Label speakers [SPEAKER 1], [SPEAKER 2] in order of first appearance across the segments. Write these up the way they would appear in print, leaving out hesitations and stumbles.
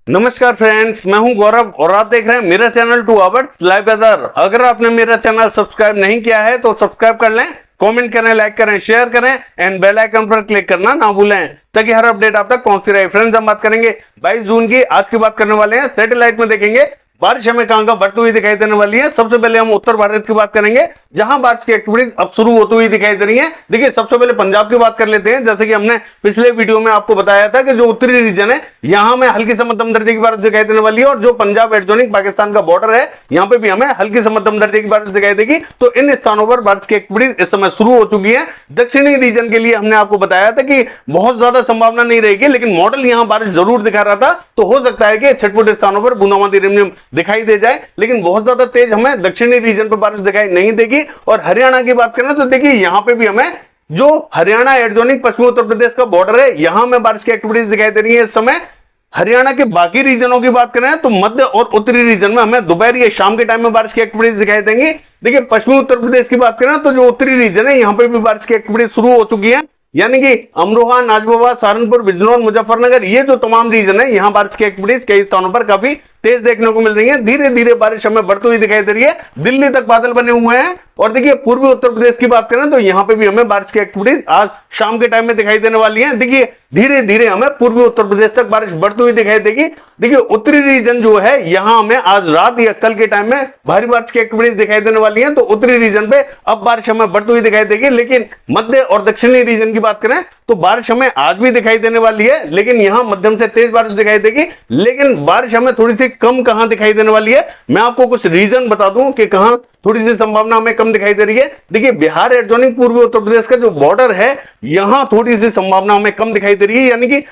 [SPEAKER 1] नमस्कार फ्रेंड्स, मैं हूं गौरव और आप देख रहे हैं मेरा चैनल 2 आवर्स लाइव वेदर। अगर आपने मेरा चैनल सब्सक्राइब नहीं किया है तो सब्सक्राइब कर लें, कमेंट करें, लाइक करें, शेयर करें एंड बेल आइकन पर क्लिक करना ना भूलें ताकि हर अपडेट आप तक पहुंचती रहे। फ्रेंड्स, हम बात करेंगे 22 जून की। आज की बात करने वाले हैं सैटेलाइट में देखेंगे बारिश हमें कहां का बढ़ती हुई दिखाई देने वाली है। सबसे पहले हम उत्तर भारत की बात करेंगे जहां बारिश की एक्टिविटीज अब शुरू होती हुई दिखाई दे रही है। देखिए, सबसे पहले पंजाब की बात कर लेते हैं। जैसे कि हमने पिछले वीडियो में आपको बताया था कि जो उत्तरी रीजन है यहां में हल्की से मध्यम दर्जे की बारिश दिखाई देने वाली है और जो पंजाब एडजॉइनिंग पाकिस्तान का बॉर्डर है यहां पे भी हमें हल्की से मध्यम दर्जे की बारिश दिखाई देगी। तो इन स्थानों पर बारिश की एक्टिविटीज इस समय शुरू हो चुकी है। दक्षिणी रीजन के लिए हमने आपको बताया था कि बहुत ज्यादा संभावना नहीं रहेगी, लेकिन मॉडल यहां बारिश जरूर दिखा रहा था। तो हो सकता है कि छटपुट स्थानों पर बूंदाबांदी रिमझिम दिखाई दे जाए, लेकिन बहुत ज्यादा तेज हमें दक्षिणी रीजन पर बारिश दिखाई नहीं देगी। और हरियाणा की बात करें तो देखिए, यहां पे भी हमें जो हरियाणा एडजॉइनिंग पश्चिमी उत्तर प्रदेश का बॉर्डर है यहां में बारिश की एक्टिविटीज दिखाई दे रही है इस समय। हरियाणा के बाकी रीजनों की बात करें तो मध्य और उत्तरी रीजन में हमें दोपहर या शाम के टाइम में बारिश की एक्टिविटीज दिखाई देंगी। देखिए, पश्चिमी उत्तर प्रदेश की बात करें तो जो उत्तरी रीजन है यहां पर भी बारिश की एक्टिविटीज शुरू हो चुकी है, यानी कि अमरोहा, नाजबोवा, सहारनपुर, बिजनौर, मुजफ्फरनगर, ये जो तमाम रीजन है यहां बारिश की एक्टिविटीज कई स्थानों पर काफी तेज देखने को मिल रही है। धीरे धीरे बारिश हमें बढ़ती हुई दिखाई दे रही है। दिल्ली तक बादल बने हुए हैं। और देखिए, पूर्वी उत्तर प्रदेश की बात करें तो यहां पे भी हमें बारिश की एक्टिविटीज आज शाम के टाइम में दिखाई देने वाली है। देखिए, धीरे धीरे हमें पूर्वी उत्तर प्रदेश तक बारिश बढ़ती हुई दिखाई देगी। देखिए, उत्तरी रीजन जो है यहां हमें आज रात या कल के टाइम में भारी बारिश की एक्टिविटीज दिखाई देने वाली है। तो उत्तरी रीजन पे अब बारिश हमें बढ़ती हुई दिखाई देगी, लेकिन मध्य और दक्षिणी रीजन की बात करें तो बारिश हमें आज भी दिखाई देने वाली है, लेकिन यहां मध्यम से तेज बारिश दिखाई देगी। लेकिन बारिश हमें थोड़ी सी कम कहां दिखाई देने वाली है, मैं आपको कुछ रीजन बता दूं कि कहां थोड़ी सी संभावना हमें कम दिखाई दे रही है। देखिए, बिहार एडजॉइनिंग पूर्वी उत्तर प्रदेश का जो बॉर्डर है यहां थोड़ी सी संभावना हमें कम दिखाई दे रही है, यानी कि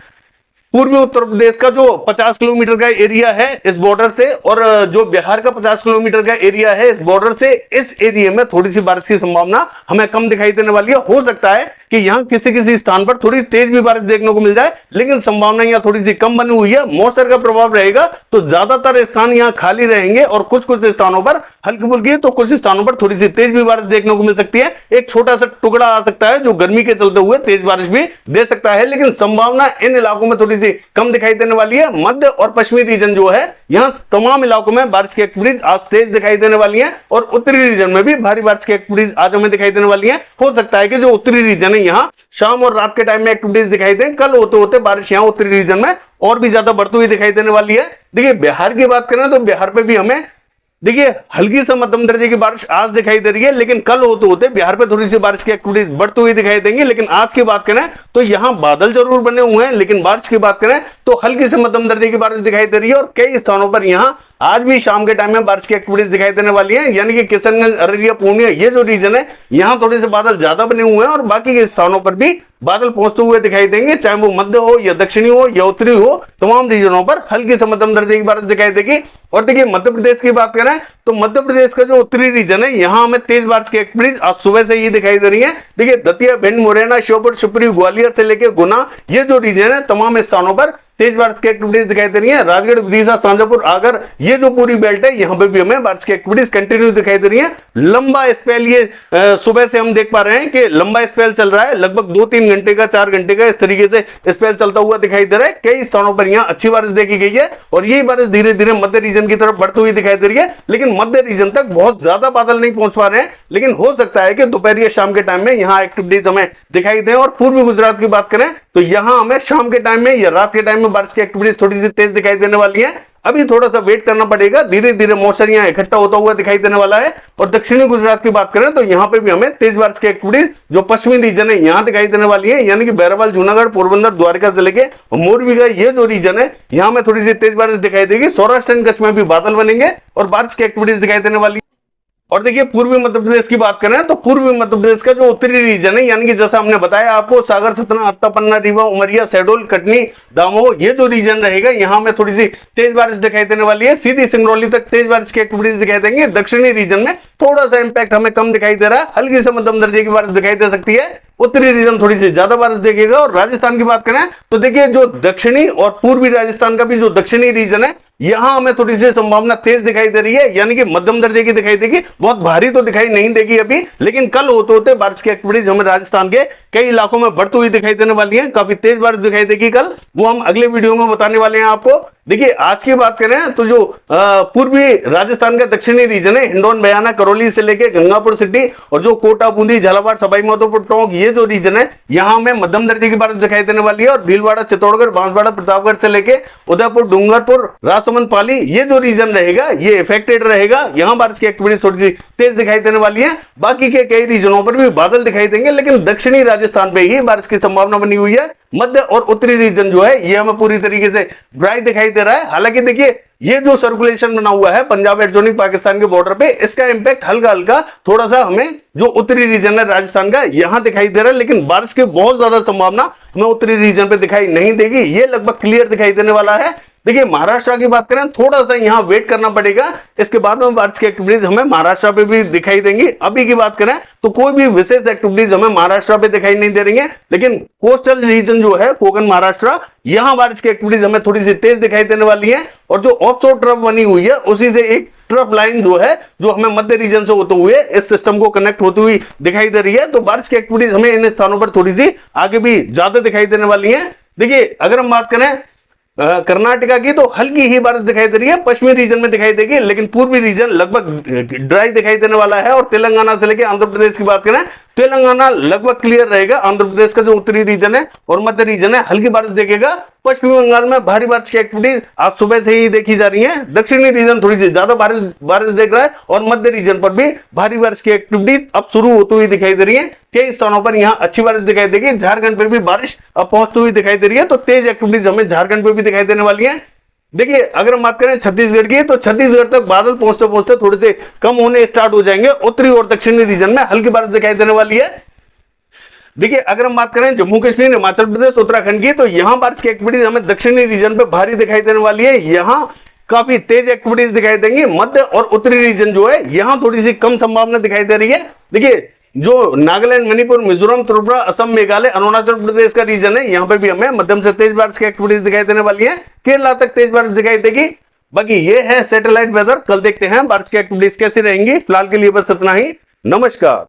[SPEAKER 1] पूर्वी उत्तर प्रदेश का जो 50 किलोमीटर का एरिया है इस बॉर्डर से और जो बिहार का 50 किलोमीटर का एरिया है इस बॉर्डर से, इस एरिया में थोड़ी सी बारिश की संभावना हमें कम दिखाई देने वाली है। हो सकता है कि यहां किसी किसी स्थान पर थोड़ी तेज भी बारिश देखने को मिल जाए, लेकिन संभावना यहां थोड़ी सी कम बनी हुई है। मौसम का प्रभाव रहेगा तो ज्यादातर स्थान यहां खाली रहेंगे और कुछ कुछ स्थानों पर हल्की फुल्की तो कुछ स्थानों पर थोड़ी सी तेज भी बारिश देखने को मिल सकती है। एक छोटा सा टुकड़ा आ सकता है जो गर्मी के चलते हुए तेज बारिश भी दे सकता है, लेकिन संभावना इन इलाकों में थोड़ी सी कम दिखाई देने वाली है। मध्य और पश्चिमी रीजन जो है यहां तमाम इलाकों में बारिश की एक्टिविटीज आज तेज दिखाई देने वाली है और उत्तरी रीजन में भी भारी बारिश की एक्टिविटीज आज हमें दिखाई देने वाली है। हो सकता है कि जो उत्तरी रीजन है यहां शाम और रात के टाइम में एक्टिविटीज दिखाई दें। कल होते होते बारिश यहां उत्तरी रीजन में और भी ज्यादा बढ़ती हुई दिखाई देने वाली है। देखिए, बिहार की बात करें तो बिहार पे भी हमें देखिए हल्की से मध्यम दर्जे की बारिश आज दिखाई दे रही है, लेकिन कल होते होते बिहार पे थोड़ी सी बारिश की एक्टिविटीज बढ़ती हुई दिखाई देंगी। लेकिन आज की बात करें तो यहां बादल जरूर बने हुए हैं, लेकिन बारिश की बात करें तो हल्की से मध्यम दर्जे की बारिश दिखाई दे रही है और कई स्थानों पर यहां आज भी शाम के टाइम में बारिश की एक्टिविटीज दिखाई देने वाली है, यानी कि किशनगंज, अररिया, पूर्णिया, ये जो रीजन है यहां थोड़े से बादल ज्यादा बने हुए हैं और बाकी के स्थानों पर भी बादल पहुंचते हुए दिखाई देंगे, चाहे वो मध्य हो या दक्षिणी हो या उत्तरी हो, तमाम रीजनों पर हल्की से मध्यम दर्जे की बारिश दिखाई देगी। और देखिए, मध्य प्रदेश की बात करें तो मध्य प्रदेश का जो उत्तरी रीजन है यहां हमें तेज बारिश की एक्टिविटीज आज सुबह से ही दिखाई दे रही है। देखिए, दतिया, भिंड, मुरैना, श्योपुर, शिवपुरी, ग्वालियर से लेकर गुना, ये जो रीजन है तमाम स्थानों पर तेज बारिश की एक्टिविटीज दिखाई दे रही है। राजगढ़, विदिशा, शाजापुर, आगर, ये जो पूरी बेल्ट है यहां पे भी हमें बारिश की एक्टिविटीज कंटिन्यू दिखाई दे रही है। लंबा स्पेल ये सुबह से हम देख पा रहे हैं कि लंबा स्पेल चल रहा है, लगभग 2-3 घंटे का, 4 घंटे का, इस तरीके से स्पेल चलता हुआ दिखाई दे रहा है। कई स्थानों पर यहां अच्छी बारिश देखी गई है और यही बारिश धीरे धीरे मध्य रीजन की तरफ बढ़ती हुई दिखाई दे रही है, लेकिन मध्य रीजन तक बहुत ज्यादा बादल नहीं पहुंच पा रहे हैं। लेकिन हो सकता है कि दोपहर या शाम के टाइम में यहां एक्टिविटीज हमें दिखाई दें। और पूर्वी गुजरात की बात करें तो यहां हमें शाम के टाइम में या रात के टाइम में बारिश की एक्टिविटीज थोड़ी सी तेज दिखाई देने वाली है। अभी थोड़ा सा वेट करना पड़ेगा, धीरे धीरे मौसम यहां इकट्ठा होता हुआ दिखाई देने वाला है। और दक्षिणी गुजरात की बात करें तो यहां पे भी हमें तेज बारिश की एक्टिविटीज जो पश्चिमी रीजन है यहां दिखाई देने वाली है, यानी कि बैरवाल, जूनागढ़, पोरबंदर, द्वारका जिले के मोरबी का ये जो रीजन है यहां में थोड़ी सी तेज बारिश दिखाई देगी। सौराष्ट्र कच्छ में भी बादल बनेंगे और बारिश की एक्टिविटीज दिखाई देने वाली है। और देखिए, पूर्वी मध्य प्रदेश की बात करें तो पूर्वी मध्य प्रदेश का जो उत्तरी रीजन है, यानी कि जैसा हमने बताया आपको, सागर, सतना, अत्ता, पन्ना, रीवा, उमरिया, शहडोल, कटनी, दामोह, ये जो रीजन रहेगा यहां में थोड़ी सी तेज बारिश दिखाई देने वाली है। सीधी सिंगरौली तक तेज बारिश की एक्टिविटीज दिखाई देंगे। दक्षिणी रीजन में थोड़ा सा इंपैक्ट हमें कम दिखाई दे रहा है, हल्की से मध्यम दर्जे की बारिश दिखाई दे सकती है। उत्तरी रीजन थोड़ी सी ज्यादा बारिश देखेगा। और राजस्थान की बात करें तो देखिए, जो दक्षिणी और पूर्वी राजस्थान का भी जो दक्षिणी रीजन है यहां हमें थोड़ी सी संभावना तेज दिखाई दे रही है, यानी कि मध्यम दर्जे की दिखाई देगी, बहुत भारी तो दिखाई नहीं देगी अभी, लेकिन कल होते होते बारिश की एक्टिविटीज हमें राजस्थान के कई इलाकों में बढ़ती हुई दिखाई देने वाली है। काफी तेज बारिश दिखाई देगी कल, वो हम अगले वीडियो में बताने वाले हैं आपको। देखिए आज की बात करें तो जो पूर्वी राजस्थान का दक्षिणी रीजन है, हिंडौन, बयाना, करौली से लेके गंगापुर सिटी और जो कोटा, बूंदी, झालावाड़, सवाई माधोपुर, टोंक, ये जो रीजन है यहाँ हमें मध्यम दर्जे की बारिश दिखाई देने वाली है। और भीलवाड़ा, चित्तौड़गढ़, बांसवाड़ा, प्रतापगढ़ से लेके उदयपुर, डूंगरपुर, राजसमंद, पाली, ये जो रीजन रहेगा ये इफेक्टेड रहेगा। यहाँ बारिश की एक्टिविटी थोड़ी सी तेज दिखाई देने वाली है। बाकी के कई रीजनों पर भी बादल दिखाई देंगे, लेकिन दक्षिणी राजस्थान पे ही बारिश की संभावना बनी हुई है। मध्य और उत्तरी रीजन जो है ये हमें पूरी तरीके से ड्राई दिखाई दे रहा है। हालांकि देखिए ये जो सर्कुलेशन बना हुआ है पंजाब एडजॉइनिंग पाकिस्तान के बॉर्डर पे, इसका इंपैक्ट हल्का हल्का थोड़ा सा हमें जो उत्तरी रीजन है राजस्थान का यहां दिखाई दे रहा है, लेकिन बारिश की बहुत ज्यादा संभावना हमें उत्तरी रीजन पे दिखाई नहीं देगी। ये लगभग क्लियर दिखाई देने वाला है। देखिए महाराष्ट्र की बात करें, थोड़ा सा यहां वेट करना पड़ेगा, इसके बाद में बारिश की एक्टिविटीज हमें महाराष्ट्र पे भी दिखाई देंगी। अभी की बात करें तो कोई भी विशेष एक्टिविटीज हमें महाराष्ट्र पे दिखाई नहीं दे रही है, लेकिन कोस्टल रीजन जो है कोकण, महाराष्ट्र, यहां बारिश की एक्टिविटीज हमें थोड़ी सी तेज दिखाई देने वाली है। और जो ऑफशोर ट्रफ बनी हुई है उसी से एक ट्रफ लाइन जो है जो हमें मध्य रीजन से होते हुए इस सिस्टम को कनेक्ट होती हुई दिखाई दे रही है। तो बारिश की एक्टिविटीज हमें इन स्थानों पर थोड़ी सी आगे भी ज्यादा दिखाई देने वाली है। देखिए अगर हम बात करें कर्नाटका की, तो हल्की ही बारिश दिखाई दे रही है, पश्चिमी रीजन में दिखाई देगी, लेकिन पूर्वी रीजन लगभग ड्राई दिखाई देने वाला है। और तेलंगाना से लेकर आंध्र प्रदेश की बात करें, तेलंगाना लगभग क्लियर रहेगा। आंध्र प्रदेश का जो उत्तरी रीजन है और मध्य रीजन है हल्की बारिश देखेगा। पश्चिमी बंगाल में भारी बारिश की एक्टिविटीज आज सुबह से ही देखी जा रही है। दक्षिणी रीजन थोड़ी सी ज्यादा बारिश देख रहा है और मध्य रीजन पर भी भारी बारिश की एक्टिविटीज अब शुरू होती हुई दिखाई दे रही है। कई स्थानों पर यहाँ अच्छी बारिश दिखाई देगी। झारखंड पर भी बारिश अब पहुंचती हुई दिखाई दे रही है, तो तेज एक्टिविटीज हमें झारखंड पर भी दिखाई देने वाली है। देखिए अगर हम बात करें छत्तीसगढ़ की, तो छत्तीसगढ़ तक बादल पहुंचते पहुंचते थोड़े से कम होने स्टार्ट हो जाएंगे। उत्तरी और दक्षिणी रीजन में हल्की बारिश दिखाई देने वाली है। देखिए अगर हम बात करें जम्मू कश्मीर, हिमाचल प्रदेश, उत्तराखंड की, तो यहां बारिश की एक्टिविटीज हमें दक्षिणी रीजन पे भारी दिखाई देने वाली है। यहां काफी तेज एक्टिविटीज दिखाई देंगी। मध्य और उत्तरी रीजन जो है यहां थोड़ी सी कम संभावना दिखाई दे रही है। देखिए जो नागालैंड, मणिपुर, मिजोरम, त्रिपुरा, असम, मेघालय, अरुणाचल प्रदेश का रीजन है, यहां पर भी हमें मध्यम से तेज बारिश की एक्टिविटीज दिखाई देने वाली है। केरला तक तेज बारिश दिखाई देगी। बाकी ये है सैटेलाइट वेदर। कल देखते हैं बारिश की एक्टिविटीज कैसी रहेंगी। फिलहाल के लिए बस इतना ही। नमस्कार।